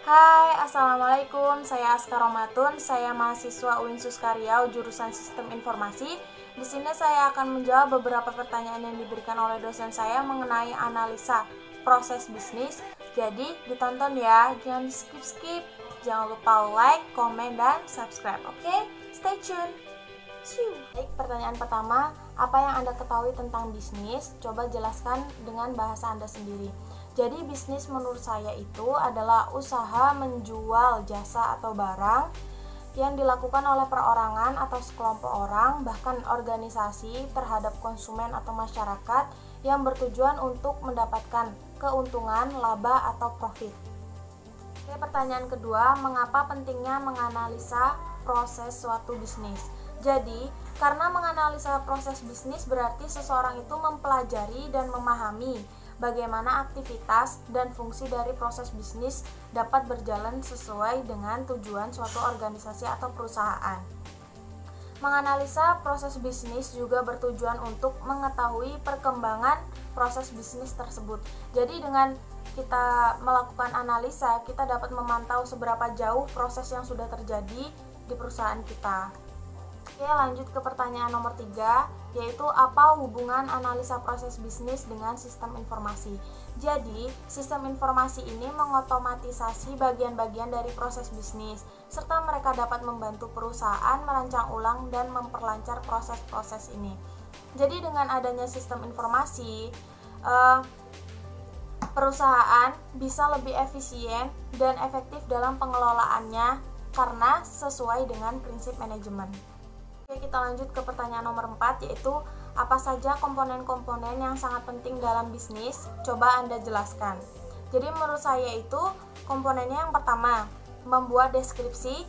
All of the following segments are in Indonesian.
Hai, Assalamualaikum. Saya Askar Romatun. Saya mahasiswa UIN Suskariau jurusan Sistem Informasi. Di sini saya akan menjawab beberapa pertanyaan yang diberikan oleh dosen saya mengenai analisa proses bisnis. Jadi, ditonton ya, jangan di-skip-skip. Jangan lupa like, komen, dan subscribe. Oke? Stay tune. Baik, pertanyaan pertama, apa yang Anda ketahui tentang bisnis? Coba jelaskan dengan bahasa Anda sendiri. Jadi bisnis menurut saya itu adalah usaha menjual jasa atau barang yang dilakukan oleh perorangan atau sekelompok orang, bahkan organisasi terhadap konsumen atau masyarakat yang bertujuan untuk mendapatkan keuntungan, laba, atau profit. Oke, pertanyaan kedua, mengapa pentingnya menganalisa proses suatu bisnis? Jadi, karena menganalisa proses bisnis berarti seseorang itu mempelajari dan memahami bagaimana aktivitas dan fungsi dari proses bisnis dapat berjalan sesuai dengan tujuan suatu organisasi atau perusahaan. Menganalisa proses bisnis juga bertujuan untuk mengetahui perkembangan proses bisnis tersebut. Jadi dengan kita melakukan analisa, kita dapat memantau seberapa jauh proses yang sudah terjadi di perusahaan kita. Oke, lanjut ke pertanyaan nomor 3, yaitu apa hubungan analisa proses bisnis dengan sistem informasi. Jadi, sistem informasi ini mengotomatisasi bagian-bagian dari proses bisnis, serta mereka dapat membantu perusahaan merancang ulang dan memperlancar proses-proses ini. Jadi, dengan adanya sistem informasi, perusahaan bisa lebih efisien dan efektif dalam pengelolaannya karena sesuai dengan prinsip manajemen. Oke, kita lanjut ke pertanyaan nomor 4, yaitu apa saja komponen-komponen yang sangat penting dalam bisnis? Coba Anda jelaskan. Jadi menurut saya itu komponennya yang pertama, membuat deskripsi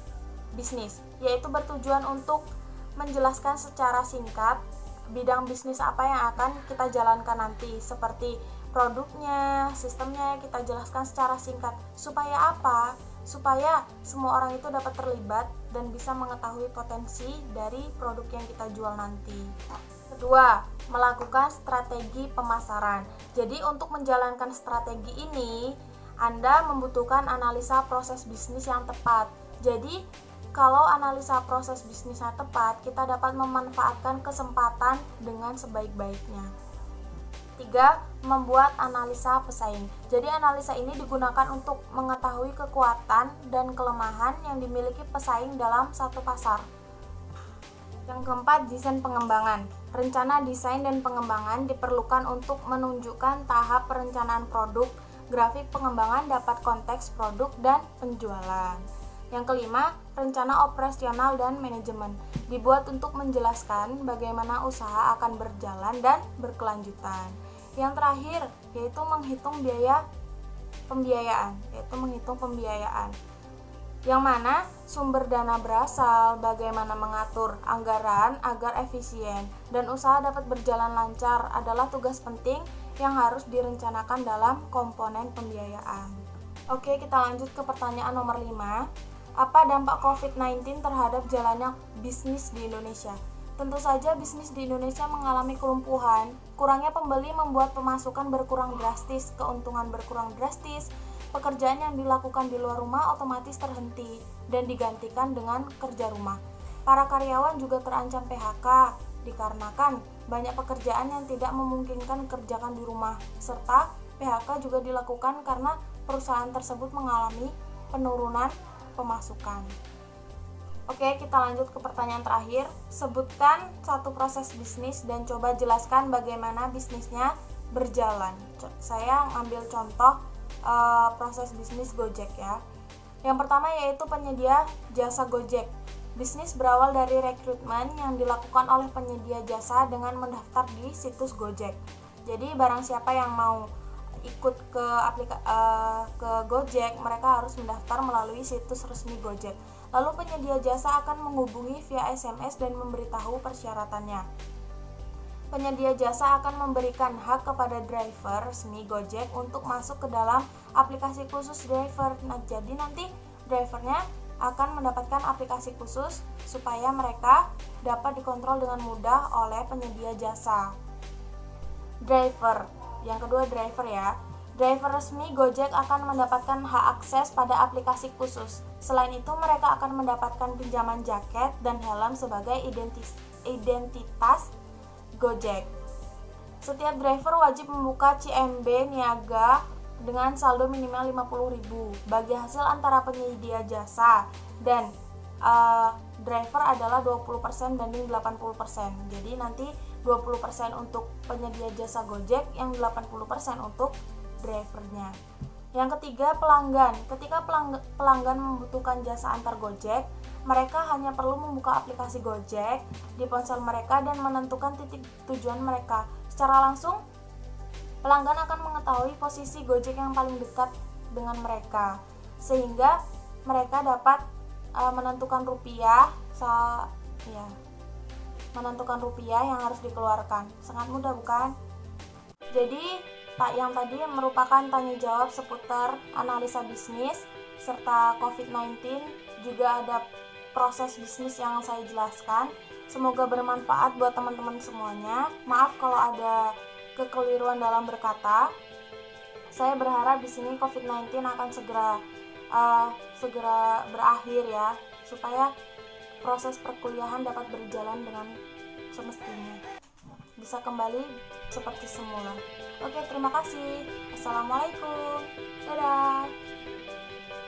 bisnis, yaitu bertujuan untuk menjelaskan secara singkat bidang bisnis apa yang akan kita jalankan nanti, seperti produknya, sistemnya kita jelaskan secara singkat. Supaya apa? Supaya semua orang itu dapat terlibat dan bisa mengetahui potensi dari produk yang kita jual nanti. Kedua, melakukan strategi pemasaran. Jadi untuk menjalankan strategi ini, Anda membutuhkan analisa proses bisnis yang tepat. Jadi kalau analisa proses bisnisnya tepat, kita dapat memanfaatkan kesempatan dengan sebaik-baiknya. 3. Membuat analisa pesaing. Jadi analisa ini digunakan untuk mengetahui kekuatan dan kelemahan yang dimiliki pesaing dalam satu pasar. Yang keempat, desain pengembangan. Rencana desain dan pengembangan diperlukan untuk menunjukkan tahap perencanaan produk. Grafik pengembangan dapat konteks produk dan penjualan. Yang kelima, rencana operasional dan manajemen. Dibuat untuk menjelaskan bagaimana usaha akan berjalan dan berkelanjutan. Yang terakhir, yaitu menghitung pembiayaan. Yang mana sumber dana berasal, bagaimana mengatur anggaran agar efisien dan usaha dapat berjalan lancar adalah tugas penting yang harus direncanakan dalam komponen pembiayaan. Oke, kita lanjut ke pertanyaan nomor 5. Apa dampak COVID-19 terhadap jalannya bisnis di Indonesia? Tentu saja bisnis di Indonesia mengalami kelumpuhan. Kurangnya pembeli membuat pemasukan berkurang drastis, keuntungan berkurang drastis, pekerjaan yang dilakukan di luar rumah otomatis terhenti dan digantikan dengan kerja rumah. Para karyawan juga terancam PHK dikarenakan banyak pekerjaan yang tidak memungkinkan kerjakan di rumah, serta PHK juga dilakukan karena perusahaan tersebut mengalami penurunan pemasukan. Oke, kita lanjut ke pertanyaan terakhir. Sebutkan satu proses bisnis dan coba jelaskan bagaimana bisnisnya berjalan. Saya ambil contoh proses bisnis Gojek ya. Yang pertama yaitu penyedia jasa Gojek. Bisnis berawal dari rekrutmen yang dilakukan oleh penyedia jasa dengan mendaftar di situs Gojek. Jadi barang siapa yang mau ikut ke Gojek, mereka harus mendaftar melalui situs resmi Gojek. Lalu penyedia jasa akan menghubungi via SMS dan memberitahu persyaratannya. Penyedia jasa akan memberikan hak kepada driver resmi Gojek untuk masuk ke dalam aplikasi khusus driver. Nah, jadi nanti drivernya akan mendapatkan aplikasi khusus supaya mereka dapat dikontrol dengan mudah oleh penyedia jasa. Driver. Yang kedua driver ya. Driver resmi Gojek akan mendapatkan hak akses pada aplikasi khusus. Selain itu, mereka akan mendapatkan pinjaman jaket dan helm sebagai identitas Gojek. Setiap driver wajib membuka CMB niaga dengan saldo minimal 50.000 bagi hasil antara penyedia jasa dan driver adalah 20% banding 80%. Jadi nanti 20% untuk penyedia jasa Gojek, yang 80% untuk drivernya. Yang ketiga, pelanggan. Ketika pelanggan membutuhkan jasa antar Gojek, mereka hanya perlu membuka aplikasi Gojek di ponsel mereka dan menentukan titik tujuan mereka. Secara langsung, pelanggan akan mengetahui posisi Gojek yang paling dekat dengan mereka, sehingga mereka dapat menentukan rupiah yang harus dikeluarkan. Sangat mudah, bukan? Jadi yang tadi merupakan tanya jawab seputar analisa bisnis serta COVID-19, juga ada proses bisnis yang saya jelaskan. Semoga bermanfaat buat teman-teman semuanya. Maaf kalau ada kekeliruan dalam berkata. Saya berharap di sini COVID-19 akan segera berakhir ya, supaya proses perkuliahan dapat berjalan dengan semestinya, bisa kembali seperti semula. Oke, terima kasih. Assalamualaikum. Dadah.